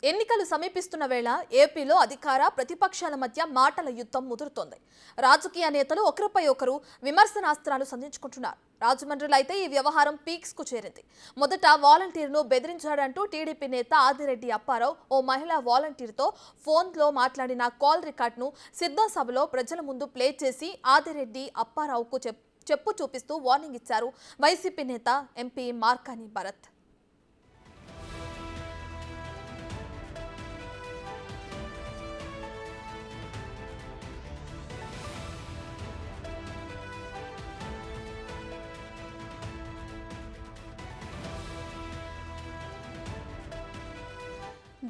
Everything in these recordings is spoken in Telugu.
ఎన్నికలు సమీపిస్తున్న వేళ ఏపీలో అధికార ప్రతిపక్షాల మధ్య మాటల యుద్ధం ముదురుతోంది. రాజకీయ నేతలు ఒకరిపై ఒకరు విమర్శనాస్త్రాలు సంధించుకుంటున్నారు. రాజమండ్రిలో అయితే ఈ వ్యవహారం పీక్స్ కు చేరింది. మొదట వాలంటీర్ను బెదిరించాడంటూ టీడీపీ నేత ఆదిరెడ్డి అప్పారావు ఓ మహిళా వాలంటీర్తో ఫోన్లో మాట్లాడిన కాల్ రికార్డును సిద్ధం సభలో ప్రజల ముందు ప్లే చేసి ఆదిరెడ్డి అప్పారావుకు చెప్పు చూపిస్తూ వార్నింగ్ ఇచ్చారు వైసీపీ నేత ఎంపీ మార్కాని భరత్.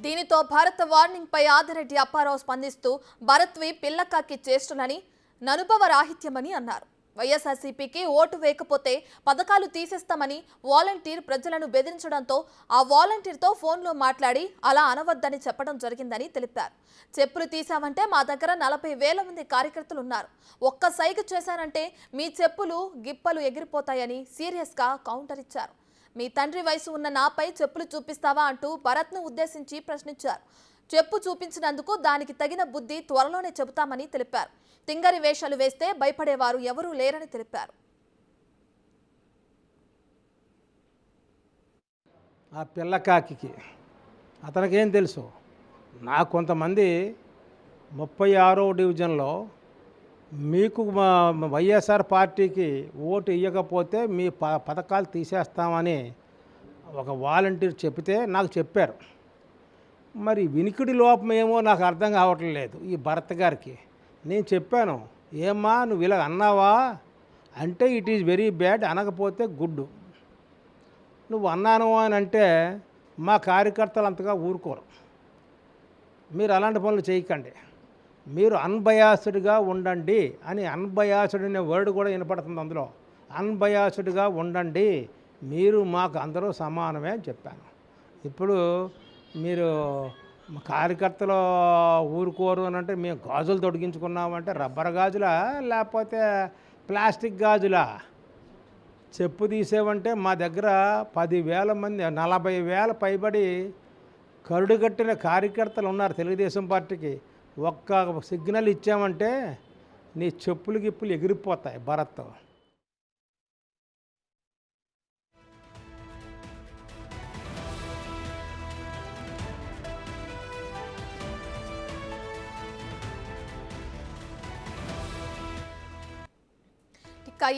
దీనితో భారత వార్నింగ్ పై ఆదిరెడ్డి అప్పారావు స్పందిస్తూ భరత్వి పిల్లకాకి చేష్టలని ననుభవ రాహిత్యమని అన్నారు. వైఎస్ఆర్సీపీకి ఓటు వేయకపోతే పథకాలు తీసేస్తామని వాలంటీర్ ప్రజలను బెదిరించడంతో ఆ వాలంటీర్తో ఫోన్లో మాట్లాడి అలా అనవద్దని చెప్పడం జరిగిందని తెలిపారు. చెప్పులు తీసావంటే మా దగ్గర 40,000 మంది కార్యకర్తలు ఉన్నారు. ఒక్క సైగ చేశారంటే మీ చెప్పులు గిప్పలు ఎగిరిపోతాయని సీరియస్గా కౌంటర్ ఇచ్చారు. మీ తండ్రి వయసు ఉన్న నాపై చెప్పులు చూపిస్తావా అంటూ భరత్ను ఉద్దేశించి ప్రశ్నించారు. చెప్పు చూపించినందుకు దానికి తగిన బుద్ధి త్వరలోనే చెబుతామని తెలిపారు. తింగరి వేషాలు వేస్తే భయపడేవారు ఎవరూ లేరని తెలిపారు. ఆ పిల్లకాకి అతనికేం తెలుసు? నా కొంతమంది 36వ డివిజన్లో మీకు వైఎస్ఆర్ పార్టీకి ఓటు ఇవ్వకపోతే మీ పథకాలు తీసేస్తామని ఒక వాలంటీర్ చెప్తే నాకు చెప్పారు. మరి వినికిడి లోపం ఏమో నాకు అర్థం కావట్లేదు ఈ భరత్ గారికి. నేను చెప్పాను, ఏమ్మా నువ్వు ఇలా అన్నావా అంటే ఇట్ ఈజ్ వెరీ బ్యాడ్, అనకపోతే గుడ్. నువ్వు అన్నాను అని అంటే మా కార్యకర్తలు అంతగా ఊరుకోరు. మీరు అలాంటి పనులు చేయకండి, మీరు అన్బయాస్డ్గా ఉండండి అని. అన్బయాస్డ్ అనే వర్డ్ కూడా వినపడుతుంది అందులో. అన్బయాస్డ్గా ఉండండి, మీరు మాకు అందరూ సమానమే అని చెప్పాను. ఇప్పుడు మీరు కార్యకర్తలు ఊరుకోరు అని అంటే మేము గాజులు తొడిగించుకున్నామంటే రబ్బర్ గాజులా లేకపోతే ప్లాస్టిక్ గాజులా? చెప్పు తీసేవంటే మా దగ్గర 10,000 మంది 40,000 పైబడి కరుడుగట్టిన కార్యకర్తలు ఉన్నారు తెలుగుదేశం పార్టీకి. ఒక్క సిగ్నల్ ఇచ్చామంటే నీ చెప్పులు గిప్పులు ఎగిరిపోతాయి భరత్.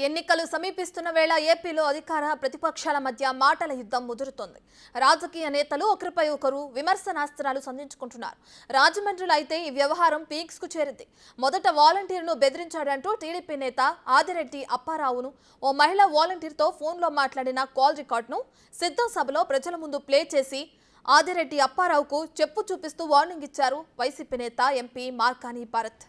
ఎన్నికలు సమీపిస్తున్న వేళ ఏపీలో అధికార ప్రతిపక్షాల మధ్య మాటల యుద్ధం ముదురుతోంది. రాజకీయ నేతలు ఒకరిపై ఒకరు విమర్శనాస్త్రాలు సంధించుకుంటున్నారు. రాజమండ్రిలో అయితే ఈ వ్యవహారం పీక్స్ కు చేరింది. మొదట వాలంటీర్ను బెదిరించాడంటూ టీడీపీ నేత ఆదిరెడ్డి అప్పారావును ఓ మహిళా వాలంటీర్తో ఫోన్లో మాట్లాడిన కాల్ రికార్డును సిద్ధం సభలో ప్రజల ముందు ప్లే చేసి ఆదిరెడ్డి అప్పారావుకు చెప్పు చూపిస్తూ వార్నింగ్ ఇచ్చారు వైసీపీ నేత ఎంపీ మార్కాని భరత్.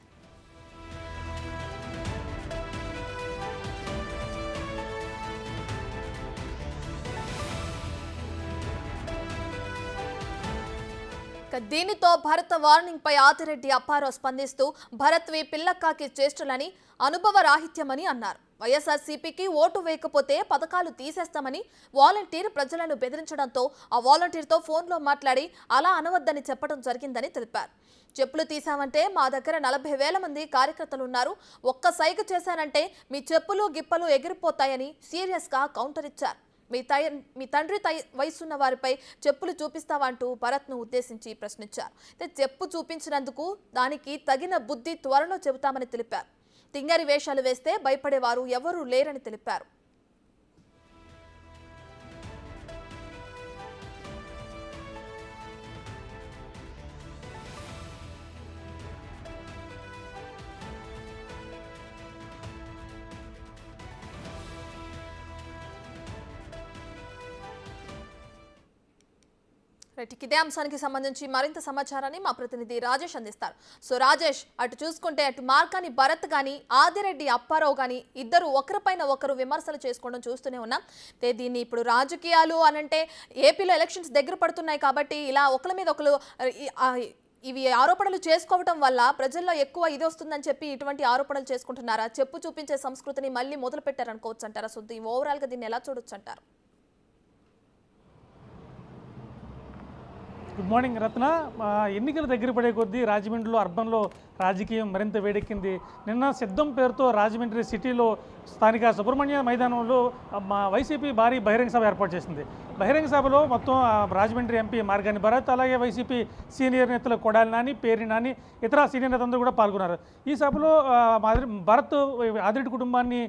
దీనితో భరత్ వార్నింగ్ పై ఆదిరెడ్డి అప్పారావు స్పందిస్తూ భరత్వి పిల్లకాకి చేష్టలని అనుభవ రాహిత్యమని అన్నారు. వైఎస్ఆర్సీపీకి ఓటు వేయకపోతే పథకాలు తీసేస్తామని వాలంటీర్ ప్రజలను బెదిరించడంతో ఆ వాలంటీర్తో ఫోన్లో మాట్లాడి అలా అనవద్దని చెప్పడం జరిగిందని తెలిపారు. చెప్పులు తీసామంటే మా దగ్గర 40,000 మంది కార్యకర్తలు ఉన్నారు. ఒక్క సైగ చేశానంటే మీ చెప్పులు గిప్పలు ఎగిరిపోతాయని సీరియస్గా కౌంటర్ ఇచ్చారు. మీ తండ్రి వయసున్న వారిపై చెప్పులు చూపిస్తావంటూ భరత్ను ఉద్దేశించి ప్రశ్నించారు. చెప్పు చూపించినందుకు దానికి తగిన బుద్ధి త్వరలో చెబుతామని తెలిపారు. తింగరి వేషాలు వేస్తే భయపడేవారు ఎవరూ లేరని తెలిపారు. ఇదే అంశానికి సంబంధించి మరింత సమాచారాన్ని మా ప్రతినిధి రాజేష్ అందిస్తారు. సో రాజేష్, అటు చూసుకుంటే అటు మార్కాని భరత్ గాని ఆదిరెడ్డి అప్పారావు గాని ఇద్దరు ఒకరిపైన ఒకరు విమర్శలు చేసుకోవడం చూస్తూనే ఉన్నాం. దీన్ని ఇప్పుడు రాజకీయాలు అనంటే ఏపీలో ఎలక్షన్స్ దగ్గర పడుతున్నాయి కాబట్టి ఇలా ఒకరి మీద ఒకరు ఇవి ఆరోపణలు చేసుకోవడం వల్ల ప్రజల్లో ఎక్కువ ఇది వస్తుందని చెప్పి ఇటువంటి ఆరోపణలు చేసుకుంటున్నారా? చెప్పు చూపించే సంస్కృతిని మళ్ళీ మొదలు పెట్టారనుకోవచ్చు అంటారా? సో ఓవరాల్గా దీన్ని ఎలా చూడొచ్చు అంటారు? గుడ్ మార్నింగ్ రత్న. ఎన్నికలు దగ్గర పడే కొద్దీ రాజమండ్రిలో అర్బన్లో రాజకీయం మరింత వేడెక్కింది. నిన్న సిద్ధం పేరుతో రాజమండ్రి సిటీలో స్థానిక సుబ్రహ్మణ్య మైదానంలో మా వైసీపీ భారీ బహిరంగ సభ ఏర్పాటు చేసింది. బహిరంగ సభలో మొత్తం రాజమండ్రి ఎంపీ మార్గాని భరత్, అలాగే వైసీపీ సీనియర్ నేతలు కొడాలి నాని, పేర్ని నాని, ఇతర సీనియర్ నేతలందరూ కూడా పాల్గొన్నారు. ఈ సభలో భరత్ ఆదిరెడ్డి కుటుంబాన్ని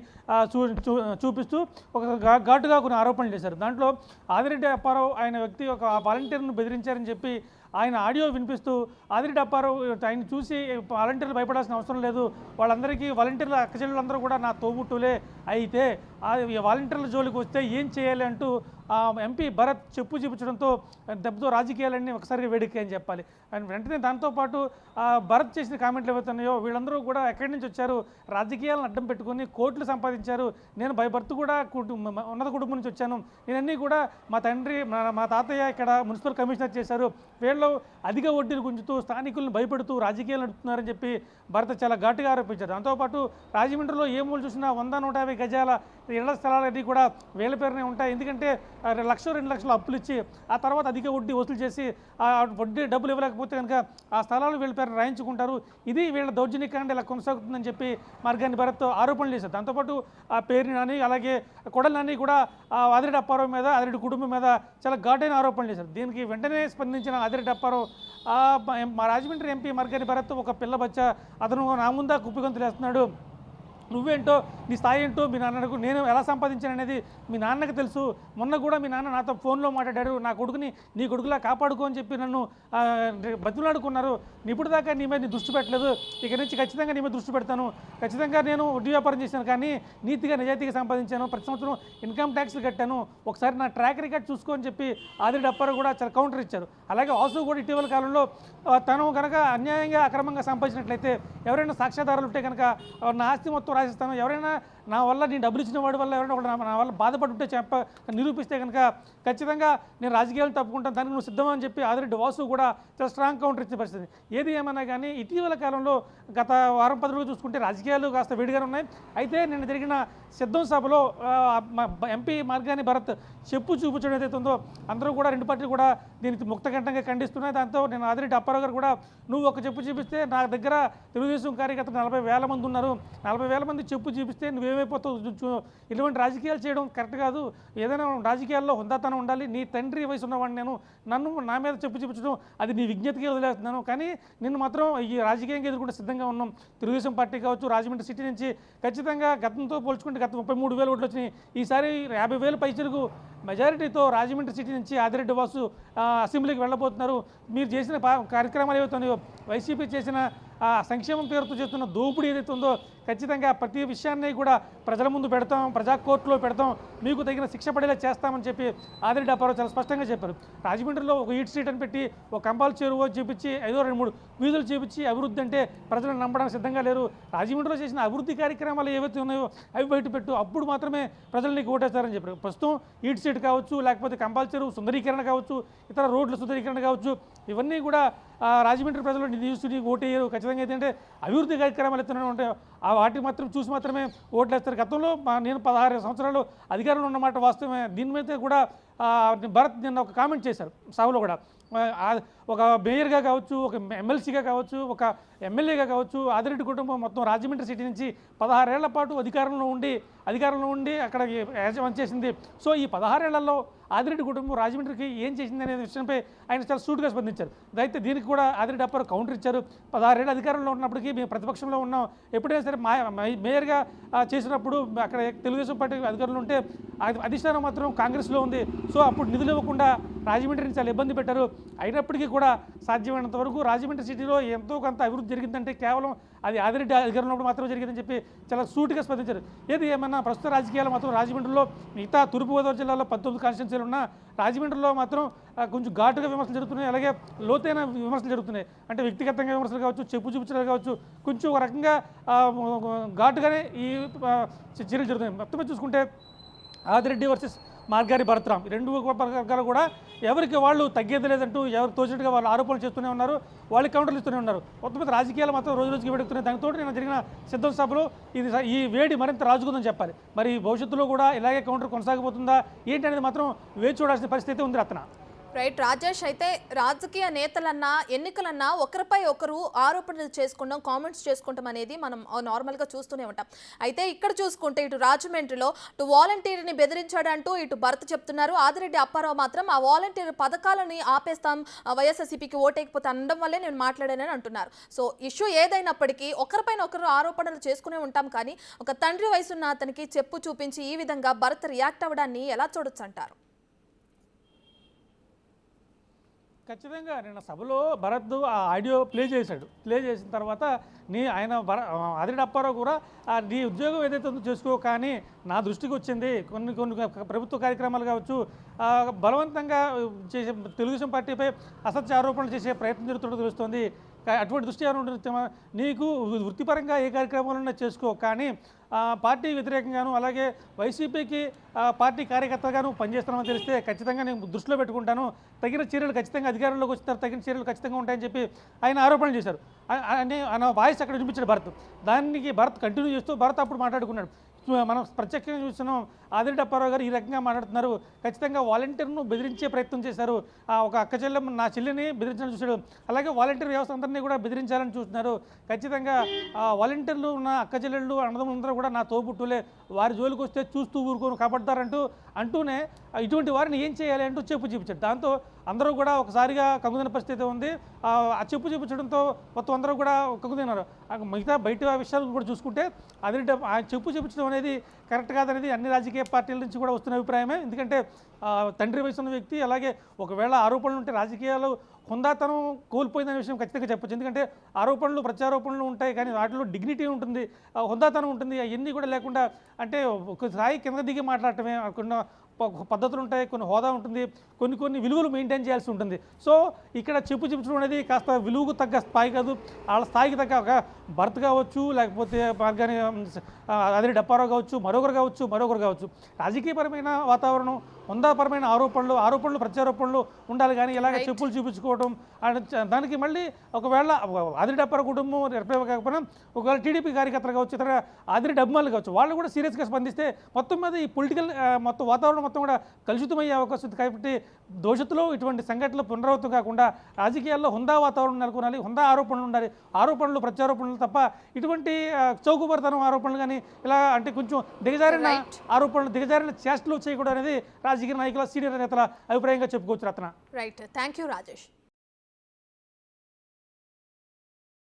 చూపిస్తూ ఒక ఘాటుగా కొన్ని ఆరోపణలు చేశారు. దాంట్లో ఆదిరెడ్డి అప్పారావు ఆయన వ్యక్తి ఒక వాలంటీర్ను బెదిరించారని చెప్పి ఆయన ఆడియో వినిపిస్తూ ఆదిరెడ్డి అప్పారావు ఆయన చూసి వాలంటీర్లు భయపడాల్సిన అవసరం లేదు, వాళ్ళందరికీ వాలంటీర్ల అక్కచెల్లెలందరూ కూడా నా తోబుట్టులే, అయితే వాలంటీర్ల జోలికి వస్తే ఏం చేయాలి అంటూ ఎంపీ భరత్ చెప్పు చూపించడంతో దెబ్బతో రాజకీయాలన్నీ ఒకసారిగా వేడిక్కాయని చెప్పాలి. అండ్ వెంటనే దాంతోపాటు భరత్ చేసిన కామెంట్లు ఏవైతున్నాయో వీళ్ళందరూ కూడా ఎక్కడి నుంచి వచ్చారు, రాజకీయాలను అడ్డం పెట్టుకుని కోట్లు సంపాదించారు, నేను భర్త కూడా ఉన్నత కుటుంబం నుంచి వచ్చాను, నేనన్నీ కూడా మా తండ్రి మా తాతయ్య ఇక్కడ మున్సిపల్ కమిషనర్ చేశారు, వీళ్ళు అధిక వడ్డీలు గుంజుతూ స్థానికులను భయపెడుతూ రాజకీయాలు నడుపుతున్నారని చెప్పి భరత్ చాలా ఘాటుగా ఆరోపించారు. దాంతోపాటు రాజమండ్రిలో ఏ మూలు చూసినా 100-150 గజాల ఇళ్ల స్థలాలన్నీ కూడా వీళ్ళ పేరునే ఉంటాయి, ఎందుకంటే 1-2 లక్షలు అప్పులు ఇచ్చి ఆ తర్వాత అధిక వడ్డీ వసూలు చేసి ఆ వడ్డీ డబ్బులు ఇవ్వలేకపోతే కనుక ఆ స్థలాలు వీళ్ళ పేరు రాయించుకుంటారు, ఇది వీళ్ళ దౌర్జన్యకాండ ఇలా కొనసాగుతుందని చెప్పి మార్గాని భరత్ ఆరోపణలు చేశారు. దాంతోపాటు ఆ పేరుని నాని అలాగే కొడాలి నాని కూడా ఆదిరెడ్డి అప్పారావు మీద ఆదిరెడ్డి కుటుంబం మీద చాలా ఘాటైన ఆరోపణలు చేశారు. దీనికి వెంటనే స్పందించిన ఆదిరెడ్డి అప్పారావు మా రాజమండ్రి ఎంపీ మార్గాని భరత్ ఒక పిల్ల బచ్చ, అతను నా ముందా కుప్పిగొంతులు వేస్తున్నాడు, నువ్వేంటో నీ స్థాయి ఏంటో మీ నాన్నకు నేను ఎలా సంపాదించాను అనేది మీ నాన్నకు తెలుసు, మొన్న కూడా మీ నాన్న నాతో ఫోన్లో మాట్లాడాడు, నా కొడుకుని నీ కొడుకులా కాపాడుకో అని చెప్పి నన్ను బతులాడుకున్నారు, ఇప్పుడు దాకా నీ మీద నీ దృష్టి పెట్టలేదు, ఇక నుంచి ఖచ్చితంగా నీ మీద దృష్టి పెడతాను, ఖచ్చితంగా నేను వడ్డీ వ్యాపారం చేశాను కానీ నీతిగా నిజాయితీగా సంపాదించాను, ప్రతి సంవత్సరం ఇన్కమ్ ట్యాక్స్లు కట్టాను, ఒకసారి నా ట్రాక్ రికార్డ్ చూసుకో అని చెప్పి ఆదిరెడ్డి అప్పారావు కూడా చాలా కౌంటర్ ఇచ్చారు. అలాగే వాసు కూడా ఇటీవల కాలంలో తను కనుక అన్యాయంగా అక్రమంగా సంపాదించినట్లయితే ఎవరైనా సాక్ష్యాధారాలు ఉంటే కనుక నా ఆస్తి మొత్తం రాసిస్తాను, ఎవరైనా నా వల్ల నేను డబ్బులు ఇచ్చిన వాడి వల్ల ఎవరైనా నా వల్ల బాధపడుంటే నిరూపిస్తే కనుక ఖచ్చితంగా నేను రాజకీయాలు తప్పుకుంటాను, దానికి నువ్వు సిద్ధమని చెప్పి ఆదిరెడ్డి వాసు కూడా చాలా స్ట్రాంగ్ కౌంటర్ ఇచ్చే పరిస్థితి. ఏది ఏమన్నా కానీ ఇటీవల కాలంలో గత వారం 10 రోజులు చూసుకుంటే రాజకీయాలు కాస్త వేడిగానే ఉన్నాయి. అయితే నిన్న జరిగిన సిద్ధం సభలో ఎంపీ మార్గాని భరత్ చెప్పు చూపించడం ఏదైతే ఉందో అందరూ కూడా రెండు పార్టీలు కూడా దీనికి ముక్తకంఠంగా ఖండిస్తున్నాయి. దాంతో నేను ఆదిరెడ్డి అప్పారావు గారు కూడా నువ్వు ఒక చెప్పు చూపిస్తే నా దగ్గర తెలుగుదేశం కార్యకర్తలు 40,000 మంది ఉన్నారు, 40,000 మంది చెప్పు చూపిస్తే నువ్వేమైపోతావు, ఇటువంటి రాజకీయాలు చేయడం కరెక్ట్ కాదు, ఏదైనా రాజకీయాల్లో హుందాతనం ఉండాలి, నీ తండ్రి వయసు ఉన్నవాడిని నేను, నన్ను నా మీద చెప్పు చూపించడం అది నీ విజ్ఞతకి వదిలేస్తున్నాను, కానీ నిన్ను మాత్రం ఈ రాజకీయంగా ఎదుర్కొంటే సిద్ధంగా ఉన్నాం, తెలుగుదేశం పార్టీ కావచ్చు రాజమండ్రి సిటీ నుంచి ఖచ్చితంగా గతంతో పోల్చుకుంటే గత 33,000 ఓట్లు వచ్చినాయి, ఈసారి 50,000 పైచలకు మెజారిటీతో రాజమండ్రి సిటీ నుంచి ఆదిరెడ్డి వాసు అసెంబ్లీకి వెళ్ళబోతున్నారు, మీరు చేసిన కార్యక్రమాలు ఏవైతున్నాయో వైసీపీ చేసిన సంక్షేమం పేరుతో చేస్తున్న దోపిడీ ఏదైతే ఉందో ఖచ్చితంగా ప్రతి విషయాన్ని కూడా ప్రజల ముందు పెడతాం, ప్రజా కోర్టులో పెడతాం, మీకు తగిన శిక్ష పడేలా చేస్తామని చెప్పి ఆదిరెడ్డి అప్పారావు చాలా స్పష్టంగా చెప్పారు. రాజమండ్రిలో ఒక ఈట్ స్ట్రీట్ అని పెట్టి ఒక కంపాల్ చెరువు చూపించి 2-3 వీధులు చూపించి అభివృద్ధి అంటే ప్రజలను నమ్మడానికి సిద్ధంగా లేరు, రాజమండ్రిలో చేసిన అభివృద్ధి కార్యక్రమాలు ఏవైతే ఉన్నాయో అవి బయటపెట్టు, అప్పుడు మాత్రమే ప్రజలు నీకు ఓటేస్తారని చెప్పారు. ప్రస్తుతం ఈట్ స్ట్రీట్ కావచ్చు, లేకపోతే కంపాల్ చెరువు సుందరీకరణ కావచ్చు, ఇతర రోడ్ల సుందరీకరణ కావచ్చు, ఇవన్నీ కూడా రాజమండ్రి ప్రజలు నీకు ఓటేయరు, ఖచ్చితంగా ఏంటంటే అభివృద్ధి కార్యక్రమాలు ఎత్తున ఉంటాయి వాటికి మాత్రం చూసి మాత్రమే ఓట్లు వేస్తారు. గతంలో నేను 16 సంవత్సరాలు అధికారంలో ఉన్నమాట వాస్తవమే. దీని మీద కూడా భరత్ నిన్న ఒక కామెంట్ చేశారు సభలో కూడా, ఒక మేయర్గా కావచ్చు, ఒక ఎమ్మెల్సీగా కావచ్చు, ఒక ఎమ్మెల్యేగా కావచ్చు, ఆదిరెడ్డి కుటుంబం మొత్తం రాజమండ్రి సిటీ నుంచి 16 ఏళ్ల పాటు అధికారంలో ఉండి అక్కడ యాజమాన్యం చేసింది. సో ఈ 16 ఏళ్లలో ఆదిరెడ్డి కుటుంబం రాజమండ్రికి ఏం చేసింది అనే విషయంపై ఆయన చాలా సూటుగా స్పందించారు. అయితే దీనికి కూడా ఆదిరెడ్డి అప్పారావు కౌంటర్ ఇచ్చారు. 16 ఏళ్ళు అధికారంలో ఉన్నప్పటికీ మేము ప్రతిపక్షంలో ఉన్నాం, ఎప్పుడైనా సరే మేయర్గా చేసినప్పుడు అక్కడ తెలుగుదేశం పార్టీ అధికారంలో ఉంటే అధిష్టానం మాత్రం కాంగ్రెస్లో ఉంది, సో అప్పుడు నిధులు ఇవ్వకుండా రాజమండ్రిని చాలా ఇబ్బంది పెట్టారు, అయినప్పటికీ కూడా సాధ్యమైనంత వరకు రాజమండ్రి సిటీలో ఎంతో కొంత అభివృద్ధి జరిగిందంటే కేవలం అది ఆదిరెడ్డి అధికారంలో మాత్రమే జరిగిందని చెప్పి చాలా సూటిగా స్పందించారు. ఏది ఏమన్నా ప్రస్తుత రాజకీయాలు మాత్రం రాజమండ్రిలో మిగతా తూర్పుగోదావరి జిల్లాలో 19 కాన్స్టిట్యున్సీలు ఉన్న రాజమండ్రిలో మాత్రం కొంచెం ఘాటుగా విమర్శలు జరుగుతున్నాయి, అలాగే లోతైన విమర్శలు జరుగుతున్నాయి. అంటే వ్యక్తిగతంగా విమర్శలు కావచ్చు, చెప్పు చూపించడం కావచ్చు, కొంచెం ఒక రకంగా ఘాటుగానే ఈ చర్యలు జరుగుతున్నాయి. మొత్తం చూసుకుంటే ఆదిరెడ్డి వర్సెస్ మార్గాని భరత్రామ్ రెండు వర్గాలు కూడా ఎవరికి వాళ్ళు తగ్గేది లేదంటూ ఎవరు తోచినట్టుగా వాళ్ళు ఆరోపణలు చేస్తూనే ఉన్నారు, వాళ్ళకి కౌంటర్లు ఇస్తూనే ఉన్నారు. మొత్తం రాజకీయాలు మాత్రం రోజు రోజుకి వేడుతున్నాయి. దానితో నేను జరిగిన సిద్ధం సభలో ఈ వేడి మరింత రాజుకుందని చెప్పాలి. మరి భవిష్యత్తులో కూడా ఇలాగే కౌంటర్ కొనసాగిపోతుందా ఏంటి అనేది మాత్రం వేచి చూడాల్సిన పరిస్థితి ఉంది రత్న. రైట్ రాజేష్, అయితే రాజకీయ నేతలన్నా ఎన్నికలన్నా ఒకరిపై ఒకరు ఆరోపణలు చేసుకుంటాం, కామెంట్స్ చేసుకుంటాం అనేది మనం నార్మల్గా చూస్తూనే ఉంటాం. అయితే ఇక్కడ చూసుకుంటే ఇటు రాజమండ్రిలో ఇటు వాలంటీర్ని బెదిరించాడంటూ ఇటు భరత్ చెప్తున్నారు. ఆదిరెడ్డి అప్పారావు మాత్రం ఆ వాలంటీర్ పథకాలని ఆపేస్తాం, వైఎస్ఆర్సీపీకి ఓటేకపోతే అనడం వల్లే నేను మాట్లాడానని అంటున్నారు. సో ఇష్యూ ఏదైనప్పటికీ ఒకరిపైన ఒకరు ఆరోపణలు చేసుకునే ఉంటాం, కానీ ఒక తండ్రి వయసున్న అతనికి చెప్పు చూపించి ఈ విధంగా భరత్ రియాక్ట్ అవ్వడాన్ని ఎలా చూడొచ్చు అంటారు? ఖచ్చితంగా నిన్న సభలో భరత్ ఆ ఆడియో ప్లే చేశాడు. ప్లే చేసిన తర్వాత ఆయన ఆదిరెడ్డి అప్పారావు కూడా నీ ఉద్యోగం ఏదైతే ఉందో చేసుకో, కానీ నా దృష్టికి వచ్చింది కొన్ని ప్రభుత్వ కార్యక్రమాలు కావచ్చు, బలవంతంగా చేసే తెలుగుదేశం పార్టీపై అసత్య ఆరోపణలు చేసే ప్రయత్నం జరుగుతున్నట్టు తెలుస్తుంది. అటువంటి దృష్టి ఉంటుంది, నీకు వృత్తిపరంగా ఏ కార్యక్రమాలన్నా చేసుకో, కానీ పార్టీ వ్యతిరేకంగాను అలాగే వైసీపీకి పార్టీ కార్యకర్తగాను పనిచేస్తున్నామని తెలిస్తే ఖచ్చితంగా నేను దృష్టిలో పెట్టుకుంటాను, తగిన చర్యలు ఖచ్చితంగా అధికారంలోకి వచ్చిన తగిన చర్యలు ఖచ్చితంగా ఉంటాయని చెప్పి ఆయన ఆరోపణలు చేశారు. ఆయన వాయిస్ అక్కడ వినిపించాడు భరత్. దానికి భరత్ కంటిన్యూ చేస్తూ భరత్ అప్పుడు మాట్లాడుకున్నాడు. మనం ప్రత్యక్షంగా చూస్తున్నాం, ఆదిరెడ్డి అప్పారావు గారు ఈ రకంగా మాట్లాడుతున్నారు. ఖచ్చితంగా వాలంటీర్ను బెదిరించే ప్రయత్నం చేశారు. ఒక అక్క చెల్లెమ్మ నా చెల్లిని బెదిరించాలని చూశాడు, అలాగే వాలంటీర్ వ్యవస్థ అందరినీ కూడా బెదిరించాలని చూస్తున్నారు. ఖచ్చితంగా వాలంటీర్లు ఉన్న అక్క చెల్లెళ్ళు అన్నదమ్ములందరూ కూడా నా తోబుట్టులే, వారి జోలికి వస్తే చూస్తూ ఊరుకోను అంటూనే ఇటువంటి వారిని ఏం చేయాలి అంటూ చెప్పు చూపించాడు. దాంతో అందరూ కూడా ఒకసారిగా కంగుదిన పరిస్థితి ఉంది. ఆ చెప్పు చూపించడంతో మొత్తం అందరూ కూడా కంగుదిన్నారు. మిగతా బయట విషయాలు కూడా చూసుకుంటే ఆదిరెడ్డి ఆ చెప్పు చూపించడం అనేది కరెక్ట్ కాదనేది అన్ని రాజకీయ పార్టీల నుంచి కూడా వస్తున్న అభిప్రాయమే. ఎందుకంటే తండ్రి వయసు ఉన్న వ్యక్తి, అలాగే ఒకవేళ ఆరోపణలు ఉంటే రాజకీయాలు హుందాతనం కోల్పోయిందనే విషయం ఖచ్చితంగా చెప్పచ్చు. ఎందుకంటే ఆరోపణలు ప్రత్యారోపణలు ఉంటాయి, కానీ వాటిలో డిగ్నిటీ ఉంటుంది, హుందాతనం ఉంటుంది. అవన్నీ కూడా లేకుండా అంటే ఒక స్థాయి కింద దిగి మాట్లాడటమే. కొన్ని పద్ధతులు ఉంటాయి, కొన్ని హోదా ఉంటుంది, కొన్ని విలువలు మెయింటైన్ చేయాల్సి ఉంటుంది. సో ఇక్కడ చెప్పు చూపించడం అనేది కాస్త విలువకు తగ్గ స్థాయి కాదు. వాళ్ళ స్థాయికి తగ్గ ఒక భర్త కావచ్చు, లేకపోతే మార్గాని ఆదిరెడ్డి అప్పారావు కావచ్చు, మరొకరు కావచ్చు. రాజకీయపరమైన వాతావరణం, హుందాపరమైన ఆరోపణలు ప్రత్యారోపణలు ఉండాలి, కానీ ఇలాగ చెప్పులు చూపించుకోవడం దానికి మళ్ళీ ఒకవేళ ఆదిరెడ్డి అప్పారావు కుటుంబం కాకపోయినా ఒకవేళ టీడీపీ కార్యకర్తలు కావచ్చు, ఇతర ఆదిరెడ్డి అభిమానులు కావచ్చు, వాళ్ళు కూడా సీరియస్గా స్పందిస్తే మొత్తం మీద ఈ పొలిటికల్ మొత్తం వాతావరణం మొత్తం కూడా కలుషితమయ్యే అవకాశం ఉంది. కాబట్టి భవిష్యత్తులో ఇటువంటి సంఘటనలు పునరావృతం కాకుండా రాజకీయాల్లో హుందా వాతావరణం నెలకొనాలి, హుందా ఆరోపణలు ఉండాలి. ఆరోపణలు ప్రత్యారోపణలు తప్ప ఇటువంటి చౌకబరతనం ఆరోపణలు కానీ ఇలా అంటే కొంచెం దిగజారిన ఆరోపణలు, దిగజారిన చేష్టలు చేయకూడదు అనేది రాజకీయ నాయకుల, సీనియర్ నేతల అభిప్రాయంగా చెప్పుకోవచ్చు. Ratna. Right, thank you Rajesh.